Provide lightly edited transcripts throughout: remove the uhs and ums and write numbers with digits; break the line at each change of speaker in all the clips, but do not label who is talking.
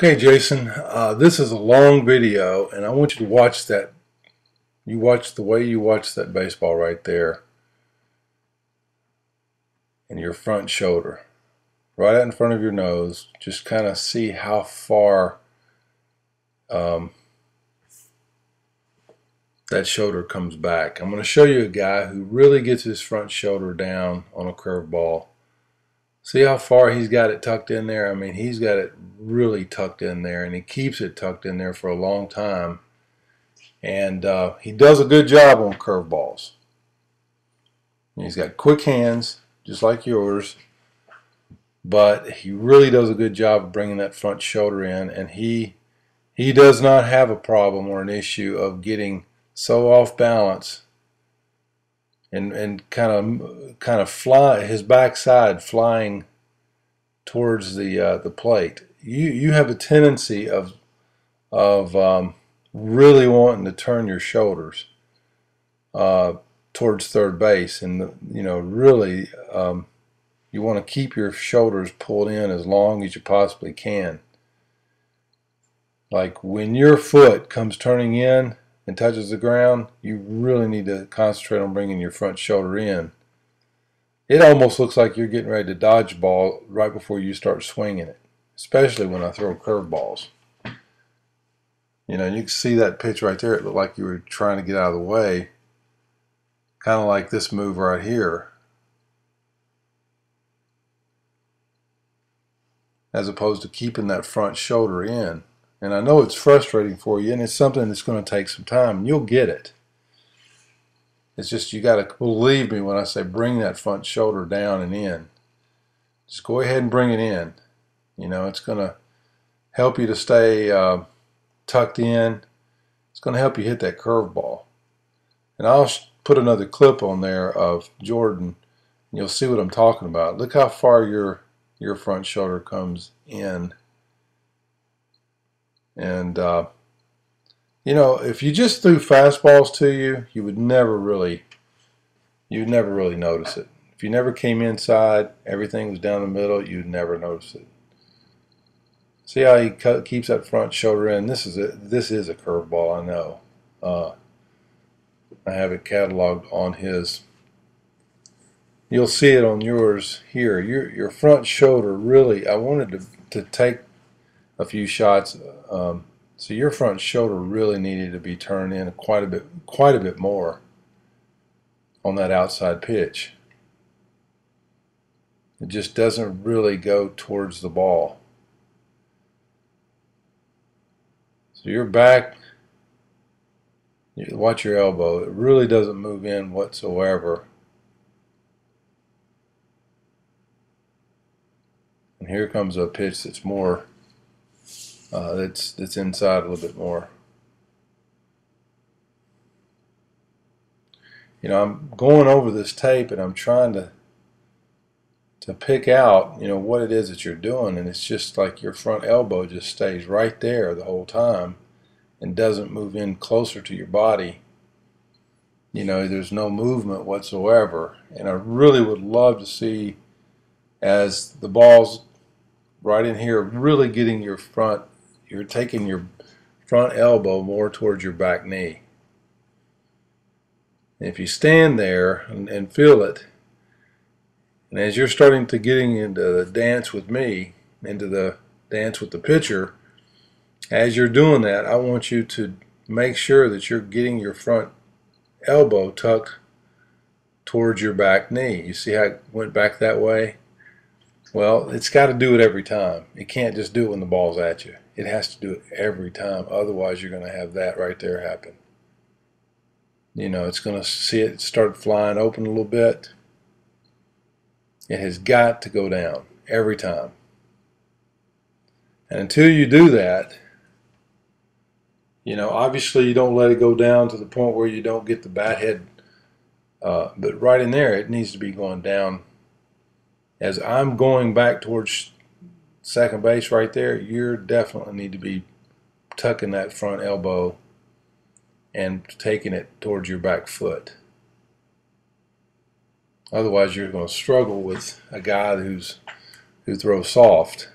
Okay, Jason, this is a long video, and I want you to watch that. You watch the way you watch that baseball right there in your front shoulder, right out in front of your nose. Just kind of see how far um, that shoulder comes back. I'm going to show you a guy who really gets his front shoulder down on a curveball. See how far he's got it tucked in there? I mean, he's got it really tucked in there, and he keeps it tucked in there for a long time. And he does a good job on curveballs. He's got quick hands, just like yours, but he really does a good job of bringing that front shoulder in, and he does not have a problem or an issue of getting so off balance and kind of fly his backside flying towards the plate. You have a tendency of really wanting to turn your shoulders towards third base, and really you want to keep your shoulders pulled in as long as you possibly can. Like when your foot comes turning in and touches the ground, you really need to concentrate on bringing your front shoulder in. It almost looks like you're getting ready to dodge the ball right before you start swinging it, especially when I throw curveballs. You can see that pitch right there. It looked like you were trying to get out of the way, kind of like this move right here, as opposed to keeping that front shoulder in. And I know it's frustrating for you, and it's something that's going to take some time, and you'll get it. It's just you got to believe me when I say bring that front shoulder down and in. Just go ahead and bring it in. It's going to help you to stay tucked in. It's going to help you hit that curveball. And I'll put another clip on there of Jordan, and you'll see what I'm talking about. Look how far your front shoulder comes in. And if you just threw fastballs to you, you would never really notice it. If you never came inside, everything was down the middle, you'd never notice it. See how he keeps that front shoulder in? This is a curveball, I know. I have it cataloged on his. You'll see it on yours here. Your front shoulder really. I wanted to take a few shots. So your front shoulder really needed to be turned in quite a bit more on that outside pitch. It just doesn't really go towards the ball. So your back, watch your elbow. It really doesn't move in whatsoever. And here comes a pitch that's more. That's inside a little bit more. I'm going over this tape and I'm trying to pick out, what it is that you're doing, and it's just like your front elbow just stays right there the whole time and doesn't move in closer to your body. There's no movement whatsoever, and I really would love to see, as the ball's right in here, really getting you're taking your front elbow more towards your back knee. And if you stand there and feel it, and as you're starting to getting into the dance with me, into the dance with the pitcher, as you're doing that, I want you to make sure that you're getting your front elbow tucked towards your back knee. You see how it went back that way? Well, it's got to do it every time. It can't just do it when the ball's at you. It has to do it every time. Otherwise, you're going to have that right there happen. It's going to see it start flying open a little bit. It has got to go down every time. And until you do that, obviously you don't let it go down to the point where you don't get the bat head. But right in there, it needs to be going down. As I'm going back towards second base right there, you definitely need to be tucking that front elbow and taking it towards your back foot. Otherwise, you're going to struggle with a guy who throws soft,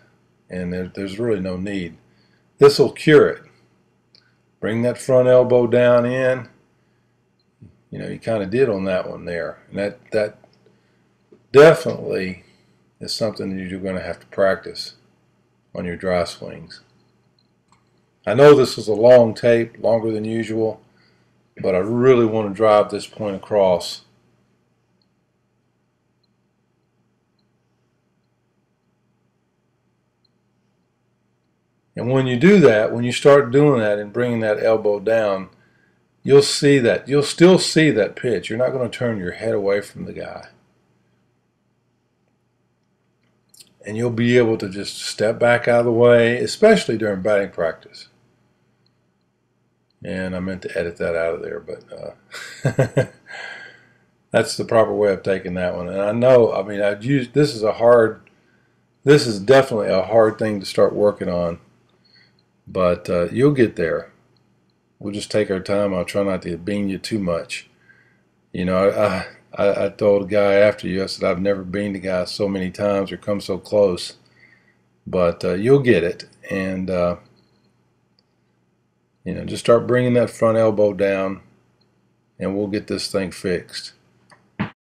and there's really no need. This will cure it. Bring that front elbow down in. You know, you kind of did on that one there. And that definitely is something that you're going to have to practice on your dry swings. I know this is a long tape, longer than usual, but I really want to drive this point across. And when you do that, when you start doing that and bringing that elbow down, you'll see that. You'll still see that pitch. You're not going to turn your head away from the guy. And you'll be able to just step back out of the way, especially during batting practice. And I meant to edit that out of there, but that's the proper way of taking that one. And I know, I mean, this is definitely a hard thing to start working on, but you'll get there. We'll just take our time. I'll try not to bean you too much. You know, I told a guy after you, I said, I've never beaned a guy so many times or come so close, but you'll get it. And you know, just start bringing that front elbow down, and we'll get this thing fixed.